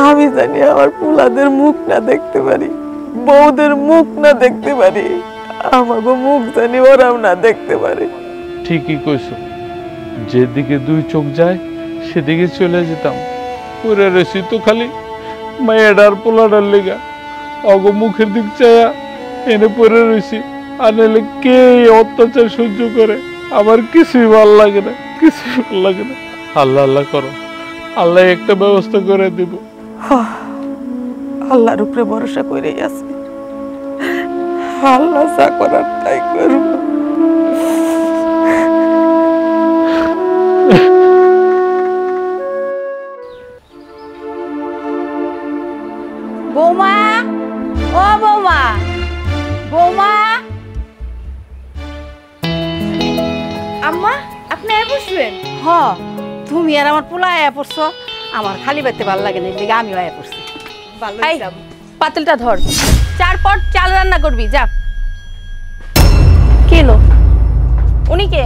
আমি জানি আমার পোলাদের মুখ না দেখতে পারি, বউদের মুখ না দেখতে পারি, আমাকে মুখ জানি ওরাও না দেখতে পারে। ঠিকই কইছো, যেদিকে দুই চোখ যায় সেদিকে চলে যেতাম। পরে রয়েছি তো খালি মায়েরার পোলাডার লেগা, অগ মুখের দিক চাইয়া এনে পরে রয়েছি। আর নাহলে কে অত্যাচার সহ্য করে? আমার কিছুই ভাল লাগে না, কিছুই ভাল লাগে না। আল্লাহ আল্লাহ করো, আল্লাহ একটা ব্যবস্থা করে দিব। আল্লাহর উপরে ভরসা করে আছে, আল্লাহ যা করার তাই করব। বৌমা, ও বৌমা, বৌমা। আম্মা, আপনি আয় বসবেন? হ, তুমি আর আমার পোলা আয়া পড়ছো, আমার খালি বাইতে ভালো লাগে না, এদিকে আমিও আয়া পড়ছি। এই, পাতিলটা ধর, 4 পট চাল রান্না করবি, যা। কি এলো? উনি কে?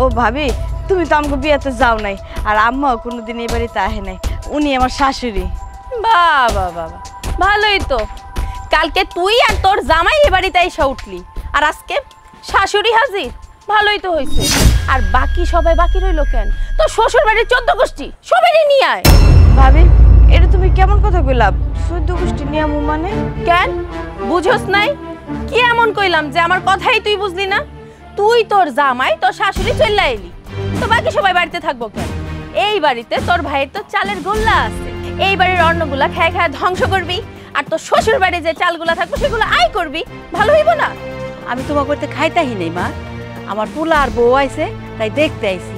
ও ভাবি, তুমি তো আমাকে বিয়েতে যাও নাই, আর আম্মাও কোনোদিন এই বাড়িতে আহে নাই, উনি আমার শাশুড়ি। বাবা বাবা, ভালোই তো। কালকে তুই আর তোর জামাই এ বাড়িতে এসে উঠলি, আর আজকে শাশুড়ি হাজির, ভালোই তো হয়েছে। আর বাকি সবাই বাকি রইলো কেন? তোর শ্বশুর বাড়ির 14 গোষ্ঠী সবাই নিয়ে আয়। ভাবি, এটা তুমি কেমন কথা কইলাম? 14 গোষ্ঠী নিয়ামু মানে? কেন বুঝোস নাই? কি এমন কইলাম যে আমার কথাই তুই বুঝলি না? তুই তোর জামাই তোর শাশুড়ি চলে এলি, তো বাকি সবাই বাড়িতে থাকবো কেন? এই বাড়িতে তোর ভাইয়ের তো চালের গোল্লা আছে, এই বাড়ির অন্নগুলা খায় খায় ধ্বংস করবি, আর তোর শ্বশুর বাড়ি যে চালগুলা থাকবে সেগুলো আয় করবি, ভালো হইব না? আমি তোমার করতে খাইতাহি নেই মা, আমার পোলা আর বউ আইছে তাই দেখতে আইছি।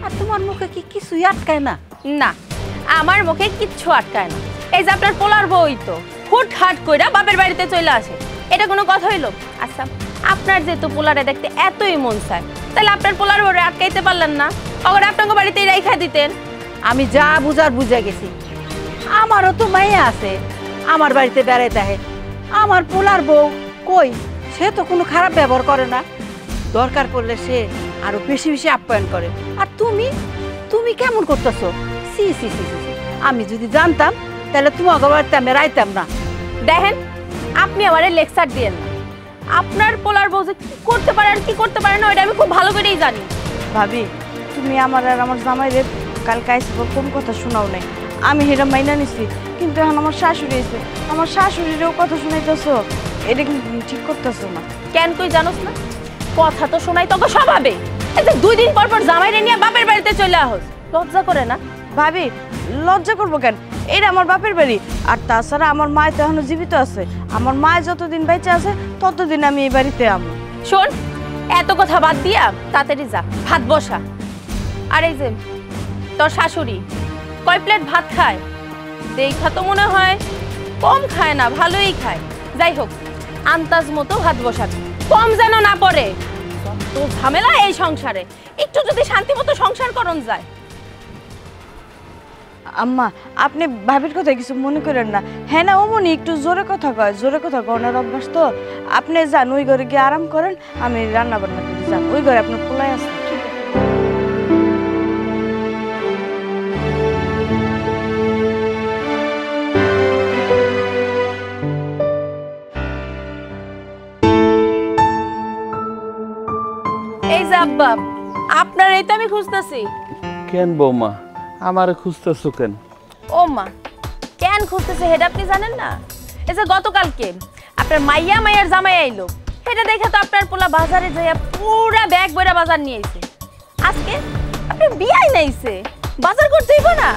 আর তোমার মুখে কি কিছুই আটকায় না? না, আমার মুখে কিচ্ছু আটকায় না। এই যে আপনার পোলার বউই তো হুট হাট কইরা বাপের বাড়িতে চলে আসে, এটা কোনো কথা হইল? আচ্ছা, আপনার যেহেতু পোলারে দেখতে এতই মন চায়, তাহলে আপনার পোলার বউরে আটকাইতে পারলেন না? অগর আপনাকে বাড়িতেই রাইখা দিতেন। আমি যা বুঝার বুঝা গেছি, আমারও তো মাইয়া আছে, আমার বাড়িতে বেড়াইতে আহে। আমার পোলার বউ কই, সে তো কোনো খারাপ ব্যবহার করে না, দরকার পড়লে সে আরো বেশি বেশি আপ্যায়ন করে। আর তুমি তুমি কেমন করতেছো? সি সি সি সি, আমি যদি জানতাম তাহলে তোমাকে বাড়িতে আমি রাইতাম না। দেখেন, আপনি আমারে লেকচার দিয়েন না। আপনার পোলার বউ যে কি করতে পারে আর কি করতে পারে না, ওইটা আমি খুব ভালো করেই জানি। ভাবি, তুমি আমার আর আমার জামাইরে কালকে আইসে কোন কথা শোনাও নাই, আমি সেটা মাইনা নিছি। কিন্তু এখন আমার শাশুড়ি এসে আমার শাশুড়িরও কথা শুনাইতেছো, এটা কিন্তু ঠিক করতেছো না। কেন কই জানোস না? কথা তো শোনাই তোকে স্বভাবে। এই যে 2 দিন পর পর জামাইরে নিয়ে বাপের বাড়িতে চলে আহস, লজ্জা করে না? ভাবি, লজ্জা করবো কেন? এটা আমার বাপের বাড়ি। আর তাছাড়া আমার মা তো এখনো জীবিত আছে। আমার মা যতদিন বেঁচে আছে ততদিন আমি এই বাড়িতে আমো। শোন, এত কথা বাদ দিয়া তাড়াতাড়ি যা, ভাত বসা। আর এই যে তোর শাশুড়ি কয় প্লেট ভাত খায়? দেখা তো মনে হয় কম খায় না, ভালোই খায়। যাই হোক, আন্দাজ মতো ভাত বসাবি, কম যেন না পড়ে। তো ঝামেলা এই সংসারে, একটু যদি শান্তি মতো সংসার করন যায়। আম্মা, আপনি ভাবির কথা কিছু মনে করেন না। হ্যাঁ না, অমনি একটু জোরে কথা কয়, জোরে কথা কনার অভ্যাস তো। আপনি যান, ওই ঘরে গিয়ে আরাম করেন, আমি রান্না বান্না করি। যান, ওই ঘরে আপনার পোলাই আছে। ঠিক আছে। এই যে আব্বা, আপনার এই তো আমি খুঁজতেছি। কেন বৌমা আমারে খুঁজতেছো কেন? ও মা, কেন খুঁজতেছে সেটা আপনি জানেন না? এই যে গতকালকে আপনার মাইয়ার জামাই আইলো, সেটা দেখে তো আপনার পোলা বাজারে যাইয়া পুরা ব্যাগ বইরা বাজার নিয়ে আইছে। আজকে আপনি বিয়াই নাইছে, বাজার করতে হইব না?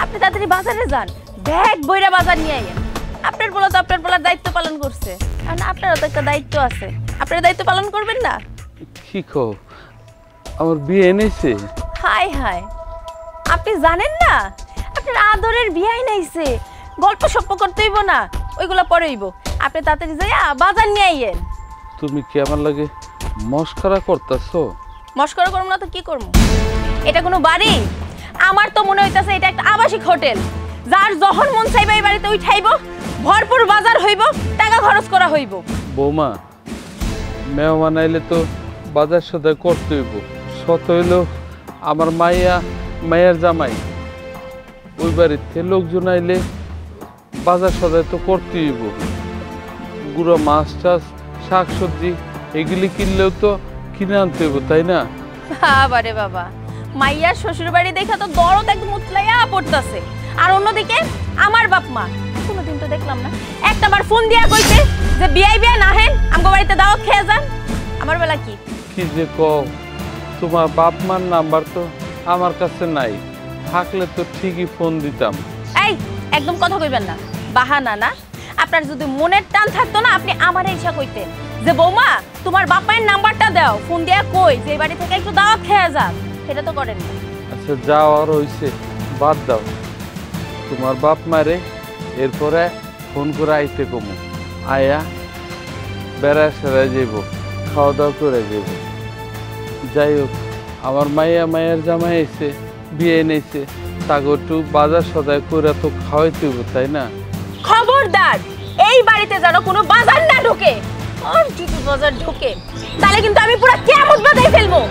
আপনি তাড়াতাড়ি বাজারে যান, ব্যাগ বইরা বাজার নিয়ে আইয়েন। আপনার পোলা তো আপনার পোলার দায়িত্ব পালন করছে, আর আপনারও তো একটা দায়িত্ব আছে, আপনার দায়িত্ব পালন করবেন না? কি কো, আমার বিয়ে এনেছে? হাই হাই, আপনি জানেন না আপনার আদরের বিয়াই নাইছে? গল্প সপ্প করতে হইব না, ওইগুলো পরে হইব। আপনি তাড়াতাড়ি যাইয়া বাজার নিয়ে আইয়েন। তুমি কি আমার লাগে মস্করা করতেছো? মস্করা করব না তো কি করব? এটা কোনো বাড়ি? আমার তো মনে হইতাছে এটা একটা আবাসিক হোটেল। যার যখন মন চাইবে এই বাড়িতে উঠাইব, ভরপুর বাজার হইব, টাকা খরচ করা হইব। বৌমা, মেহমান আইলে তো বাজার সদাই করতে হইব। সত হইল আমার মায়ের জামাই, ওই বাড়িতে লোকজন আইলে বাজার সদাই তো করতে হইব। গুঁড়ো মাছ টাছ শাক সবজি এগুলি কিনলেও তো কিনে আনতে হইব, তাই না? বাবারে বাবা, মাইয়ার শ্বশুর বাড়ি দেখা তো দরদ একদম উতলাইয়া পড়তাছে। আর অন্যদিকে আমার বাপ মা কোনোদিন তো দেখলাম না একটাবার ফোন দিয়া কইছে যে বিয়াই বিয়া না হেন আমগো বাড়িতে দাওয়াত খেয়ে যান। আমার বেলা কি কি যে কও, তোমার বাপ মার নাম্বার তো আমার কাছে নাই, থাকলে তো ঠিকই ফোন দিতাম। এই একদম কথা কইবেন না, বাহানা না। আপনার যদি মনের টান থাকতো না, আপনি আমারে ইচ্ছা কইতেন যে বৌমা তোমার বাপ মায়ের নাম্বারটা দাও, ফোন দিয়া কই যে এই বাড়ি থেকে একটু দাওয়াত খেয়ে যান। সেটা তো করেন না। আচ্ছা যাও, আর হইছে, বাদ দাও। তোমার বাপ মারে এরপরে ফোন করে আইতে কমু, আয়া বেড়া সেরাই যাইব, খাওয়া দাওয়া করে যাইব। যাই হোক, আমার মায়ের জামাই এসে বিয়ে এনেছে, তাকে একটু বাজার সদাই করে তো খাওয়াইতে হইব, তাই না? খবরদার এই বাড়িতে যেন কোনো বাজার না ঢোকে। আর যদি বাজার ঢোকে তাহলে কিন্তু আমি পুরো কিয়ামত বাঁধাই ফেলবো।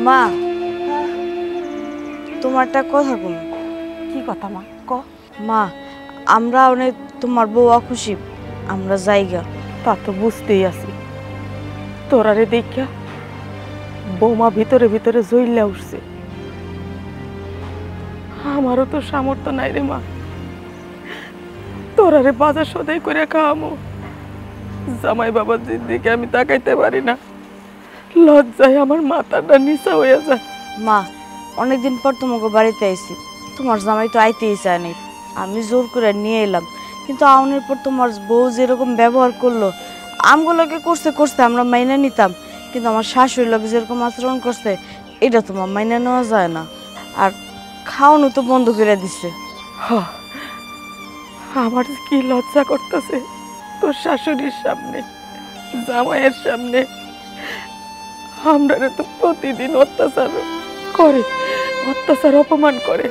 মা, তোমার একটা কথা বল। কি কথা মা? ক। মা, আমরা অনেক তোমার বউ অখুশি, আমরা জায়গা। তা তো বুঝতেই আছি, তোরারে দেখা বৌমা ভিতরে ভিতরে জ্বইলা উঠছে। আমারও তো সামর্থ্য নাই রে মা, তোরারে বাজার সদাই করে খাওয়ামো। জামাই বাবার দিকে আমি তাকাইতে পারি না, লজ্জায় আমার মাথাটা নিচা হয়ে যায়। মা, অনেকদিন পর তোমাকে বাড়িতে আইছি, তোমার জামাই তো আইতেই চায় নাই, আমি জোর করে নিয়ে এলাম। কিন্তু আউনের পর তোমার বউ যেরকম ব্যবহার করলো, আমগুলোকে করতে আমরা মাইনে নিতাম, কিন্তু আমার শাশুড়ির লোক যেরকম আচরণ করছে এটা তোমার মাইনে নেওয়া যায় না। আর খাওয়ানো তো বন্ধ করে দিচ্ছে। আমার কি লজ্জা করতেছে তোর শাশুড়ির সামনে, জামাইয়ের সামনে। আমরা তো প্রতিদিন অত্যাচার করে, অত্যাচার অপমান করে,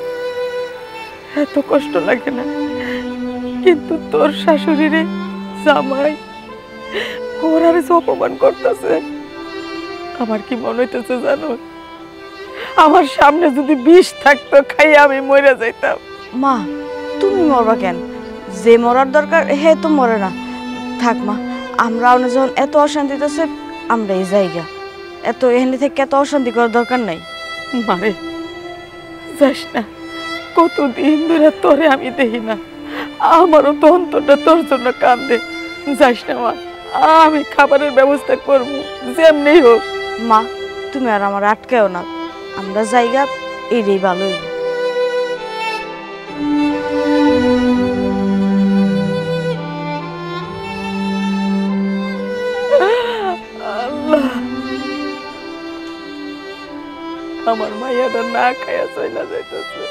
এত কষ্ট লাগে না। কিন্তু তোর শাশুড়িরে জামাই ওরা অপমান করতেছে, আমার কি মনে হইতেছে জানো, আমার সামনে যদি বিষ থাকতো খাইয়ে আমি মরে যাইতাম। মা তুমি মরবা কেন? যে মরার দরকার হে তো মরে না। থাক মা, আমরা যখন এত অশান্তি আছে আমরা এই জায়গা এত এখানে থেকে এত অশান্তি করার দরকার নাই। মারে যাস না, কতদিন ধরে তোরে আমি দেখি না, আমারও তো অন্তরটা তোর জন্য কান্দে। যাস না মা, আমি খাবারের ব্যবস্থা করবো যেমনি হোক। মা তুমি আর আমার আটকেও না, আমরা জায়গা এরই ভালো হইব। আল্লাহ, আমার মাইয়াটা না খাইয়া চইলা যাইতেছে,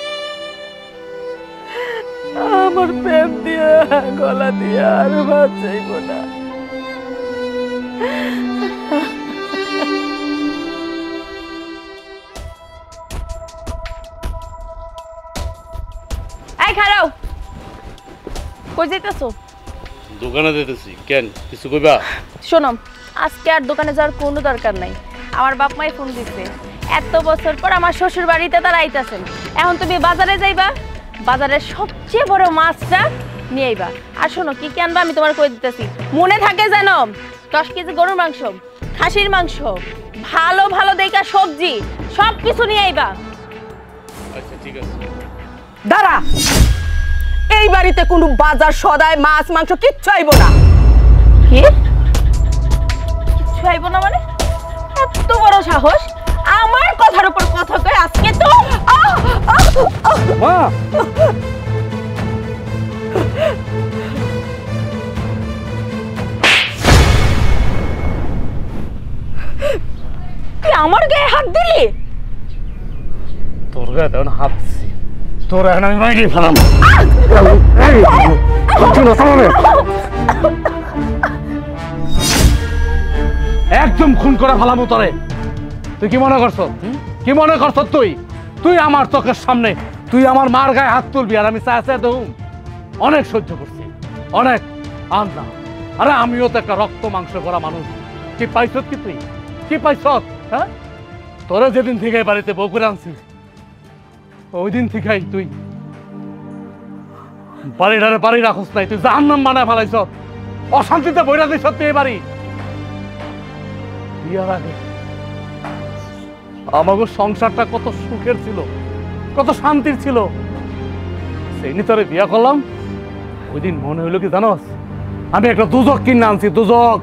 আমার পেট দিয়া গলা দিয়া আর ভাত যাইব না। এই খারাও, কই যাইতেছো? দোকানে যেতেছি। কেন, কিছু কইবা? শোনো, আজকে আর দোকানে যাওয়ার কোনো দরকার নাই। আমার বাপ মাই ফোন দিচ্ছে, এত বছর পর আমার শ্বশুর বাড়িতে তারা আইতাছেন। এখন তুমি বাজারে যাইবা, বাজারের সবচেয়ে বড় মাছটা নিয়ে আইবা। আর শোনো, কি কি আনবা আমি তোমার কই দিতেছি, মনে থাকে যেন। 10 কেজি গরুর মাংস, খাসির মাংস, ভালো ভালো দেখা সবজি, সব কিছু নিয়ে আইবা। আচ্ছা ঠিক আছে। দাঁড়া, এই বাড়িতে কোনো বাজার সদাই মাছ মাংস কিচ্ছু আইব না। কি কিছু আইব না মানে? এত বড় সাহস, আমার কথার উপর কথা কয় আজকে তো। মা, তুই আমার গায়ে হাত দিলি? তোর গায়ে তেমন হাত দিছি, তোর এখন আমি মাইরে ফেলাম। একদম খুন করে ফেলামো তোরে। তুই কি মনে করছ? কি মনে করছ তুই? তুই আমার চোখের সামনে তুই আমার মার গায়ে হাত তুলবি আর আমি চাই দেখুন? অনেক সহ্য করছি, অনেক। আর না, আরে আমিও তো একটা রক্ত মাংস করা মানুষ। কি পাইছ কি তুই? কি পাইছ? হ্যাঁ, তোরা যেদিন থেকে বাড়িতে বউ করে আনছিস ওই দিন থেকেই তুই বাড়িটারে বাড়ি রাখস নাই, তুই জাহান্নাম বানায় ফেলাইছ, অশান্তিতে বইরা দিছ তুই এই বাড়ি। বিয়ার আগে আমাগো সংসারটা কত সুখের ছিল, কত শান্তির ছিল, সেই নিয়ে তোরে বিয়া করলাম। ওই দিন মনে হইলো কি জানোস, আমি একটা দুজক কিনে আনছি, দুজক।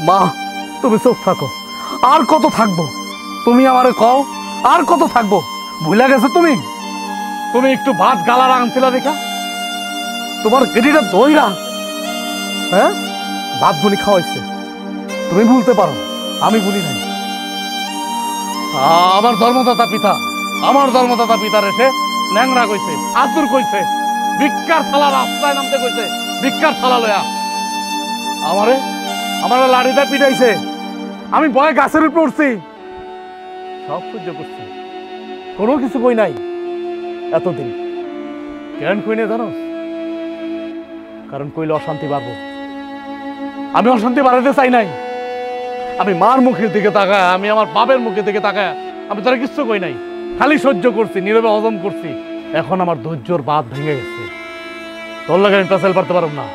মা তুমি চুপ থাকো, আর কত থাকবো? তুমি আমারে কও, আর কত থাকবো? ভুলে গেছো তুমি? তুমি একটু ভাত গালার আনছিলা দেখা তোমার গেটিটা দইরা, হ্যাঁ, ভাত গুনি খাওয়াইছে। তুমি ভুলতে পারো, আমি ভুলি নাই। আমার ধর্মদাতা পিতা, আমার ধর্মদাতা পিতার এসে ন্যাংরা কইছে, আতুর কইছে, ভিক্ষার থালা রাস্তায় নামতে কইছে, ভিক্ষার থালা লয়া আমারে আমারে লাড়িটা পিটাইছে। আমি ভয়ে গাছের উপর উঠছি, সব সহ্য করছি, কোনো কিছু কই নাই এতদিন। কেন কই না জানো? কারণ কইলে অশান্তি বাড়বো। আমি অশান্তি বাড়াতে চাই নাই। আমি মার মুখের দিকে তাকায়, আমি আমার বাপের মুখের দিকে তাকায় আমি তারা কিচ্ছু কই নাই, খালি সহ্য করছি, নীরবে হজম করছি। এখন আমার ধৈর্যর বাঁধ ভেঙে গেছে। তোর লগে আমি পেঁচাল পারতে পারব না।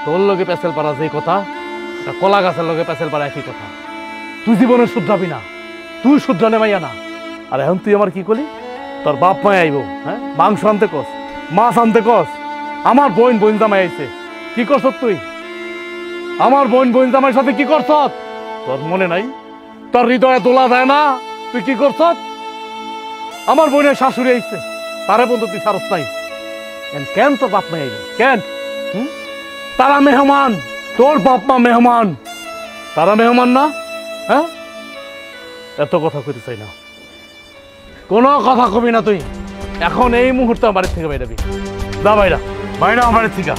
তোর লগে পেঁচাল পারা যে কথা, কলা গাছের লগে পেঁচাল পারা একই কথা। তুই জীবনে শুধরাবি না, তুই শুধরানে মাইয়া না। আর এখন তুই আমার কি করলি? তোর বাপ মায় আইব, হ্যাঁ, মাংস আনতে কস, মাছ আনতে কস। আমার বোন বোন জামাই আইছে, কি করছ তুই? আমার বোন বোন জামাইয়ের সাথে কি করছ? তোর মনে নাই? তোর হৃদয়ে দোলা দেয় না? তুই কি করছ? আমার বোনের শাশুড়ি আইছে, তারে বন্ধু তুই সারস নাই। কেন তোর বাপ মা আইব? কেন? তারা মেহমান, তোর বাপ মা মেহমান, তারা মেহমান না? হ্যাঁ, এত কথা কইতে চাই না, কোনো কথা কবি না তুই। এখন এই মুহূর্তে আমার বাড়ির থেকে বাইরাবি। যা বাইরা, বাইরা আমার বাড়ির থেকে,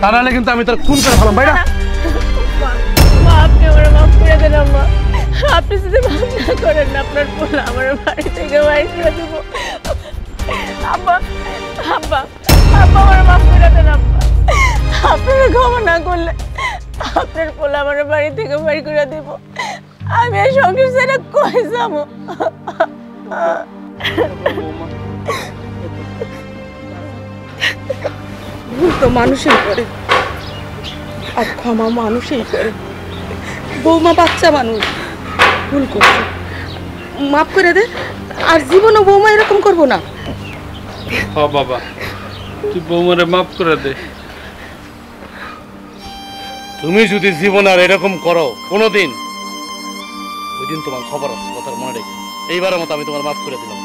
তা নাহলে কিন্তু আমি তোর খুন করে ফেলাম। বাইরা। আপনি আমার মাফ করে দেন আম্মা। আপনি যদি মাফ না করেন না আপনার পোলা আমার বাড়ি থেকে বাইর করে দেবো। আব্বা আব্বা আব্বা আমার মাফ করে দেন আব্বা। আপনারা ক্ষমা না করলে আপনার পোলা আমার বাড়ি থেকে বাইর করে দেব। আমি এই সংসার ছেড়ে কই যাবো? ভুল তো মানুষই করে, আর ক্ষমা মানুষই করে। বৌমা বাচ্চা মানুষ, ভুল করছে, মাফ করে দে। আর জীবনও বৌমা এরকম করবো না। হ বাবা, তুই বৌমারে মাফ করে দে। তুমি যদি জীবন আর এরকম করো কোনোদিন, ওই দিন তোমার খবর আছে, কথার মনে রেখো। এইবারের মতো আমি তোমার মাফ করে দিলাম।